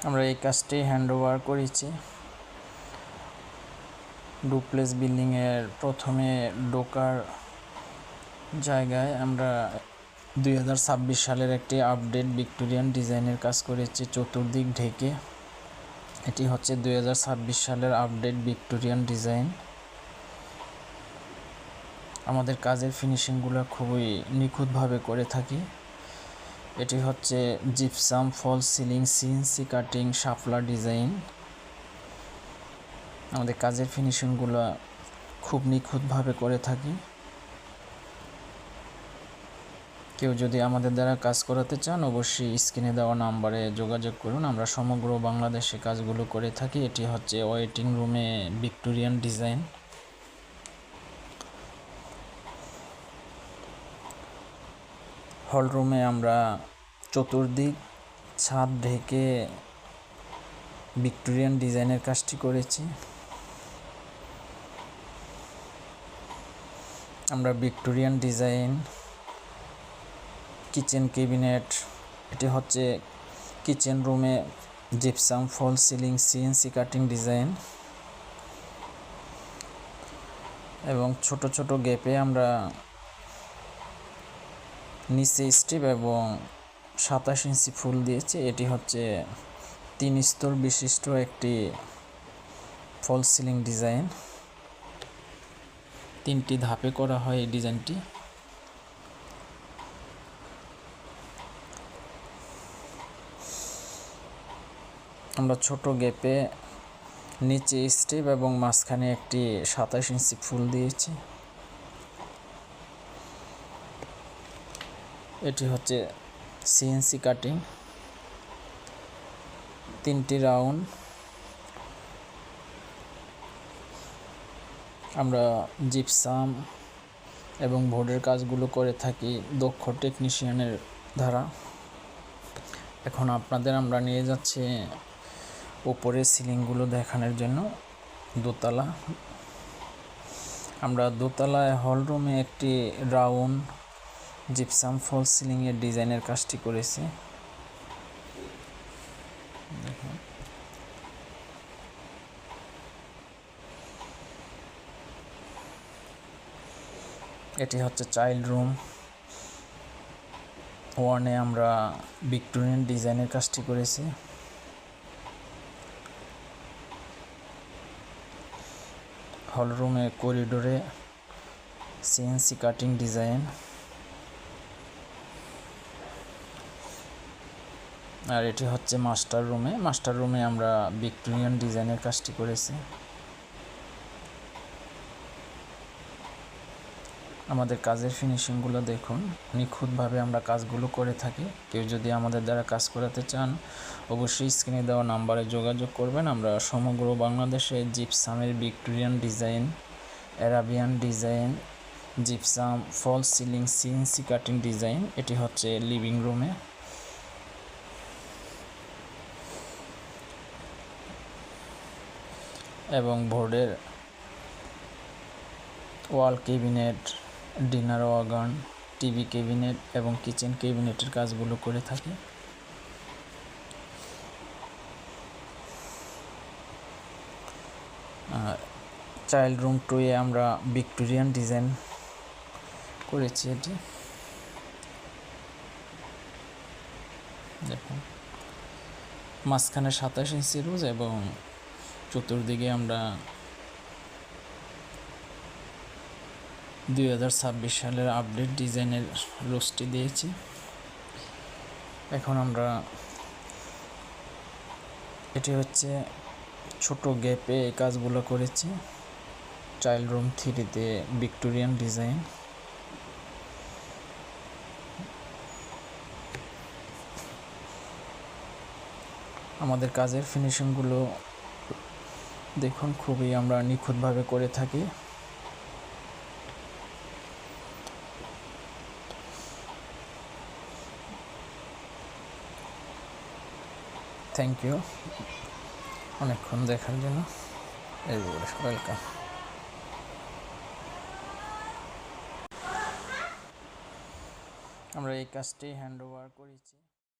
আমরা এই কাজটি হ্যান্ডওভার করেছি। ডুপ্লেক্স বিল্ডিংয়ের প্রথমে ঢোকার জায়গায় আমরা 2026 সালের একটি আপডেট ভিক্টোরিয়ান ডিজাইনের কাজ করেছি চতুর্দিক ঢেকে। এটি হচ্ছে 2026 সালের আপডেট ভিক্টোরিয়ান ডিজাইন। আমাদের কাজের ফিনিশিংগুলো খুবই নিখুঁতভাবে করে থাকি। এটি হচ্ছে gypsum false ceiling CNC cutting শাপলার ডিজাইন। আমাদের কাজের ফিনিশিংগুলো খুব নিখুঁতভাবে করে থাকি। কেউ যদি আমাদের দ্বারা কাজ করাতে চান অবশ্যই স্ক্রিনে দেওয়া নাম্বারে যোগাযোগ করুন। আমরা সমগ্র বাংলাদেশে কাজগুলো করে থাকি। এটি হচ্ছে ওয়েটিং রুমে ভিক্টোরিয়ান ডিজাইন। হল রুমে আমরা চতুর্দিক ছাদ ঢেকে ভিক্টোরিয়ান ডিজাইনের কাজটি করেছি। আমরা ভিক্টোরিয়ান ডিজাইন কিচেন ক্যাবিনেট, এটি হচ্ছে কিচেন রুমে gypsum fall ceiling CNC cutting design এবং ছোট ছোট গ্যাপে আমরা নিচে স্টিপ এবং 27 ইঞ্চি ফুল দিয়েছি। এটি হচ্ছে 3 স্তর বিশিষ্ট একটি ফল সিলিং ডিজাইন। 3টি ধাপে করা হয় এই ডিজাইনটি। আমরা ছোট গ্যাপে নিচে স্টিপ এবং মাঝখানে একটি 27 ইঞ্চি ফুল দিয়েছি। এটি হচ্ছে সিএনসি কাটিং, 3টি রাউন্ড। আমরা জিপসাম এবং বোর্ডের কাজগুলো করে থাকি দক্ষ টেকনিশিয়ানের দ্বারা। এখন আপনাদের আমরা নিয়ে যাচ্ছি উপরের সিলিংগুলো দেখানোর জন্য দোতলা। আমরা দোতলায় হল রুমে একটি রাউন্ড জিপসাম ফল সিলিংয়ের ডিজাইনের কাজটি করেছি। দেখুন, এটি হচ্ছে চাইল্ড রুম ওয়ানে আমরা ভিক্টোরিয়ান ডিজাইনের কাজটি করেছি। হল রুমে করিডোরে সিএনসি কাটিং ডিজাইন। আর এটি হচ্ছে মাস্টার রুমে আমরা ভিক্টোরিয়ান ডিজাইনের কাজটি করেছি। আমাদের কাজের ফিনিশিংগুলো দেখুন, নিখুঁতভাবে আমরা কাজগুলো করে থাকি। কেউ যদি আমাদের দ্বারা কাজ করাতে চান অবশ্যই স্ক্রিনে দেওয়া নাম্বারে যোগাযোগ করবেন। আমরা সমগ্র বাংলাদেশে জিপসামের Victorian design, Arabian design, gypsum fall ceiling CNC cutting design. এটি হচ্ছে লিভিং রুমে। এবং বোর্ডের wall cabinet, dinner wagon, TV cabinet এবং কিচেন ক্যাবিনেটের কাজগুলো করে থাকি। চাইল্ড রুম 2-এ আমরা ভিক্টোরিয়ান ডিজাইন করেছি। এটি দেখুন, মাঝখানে 27 ইঞ্চি রোজ এবং চতুর্দিকে আমরা 2026 সালের আপডেট ডিজাইনের রোজটি দিয়েছি। এখন আমরা এটি হচ্ছে ছোট গ্যাপে এই কাজগুলো করেছি চাইল্ড রুম 3-তে ভিক্টোরিয়ান ডিজাইন। আমাদের কাজের ফিনিশিংগুলো দেখুন, খুবই আমরা নিখুঁতভাবে করে থাকি। থ্যাংক ইউ অনেকক্ষণ দেখার জন্য। ওয়েলকাম। আমরা এই কাজটি হ্যান্ড ওভার করেছি।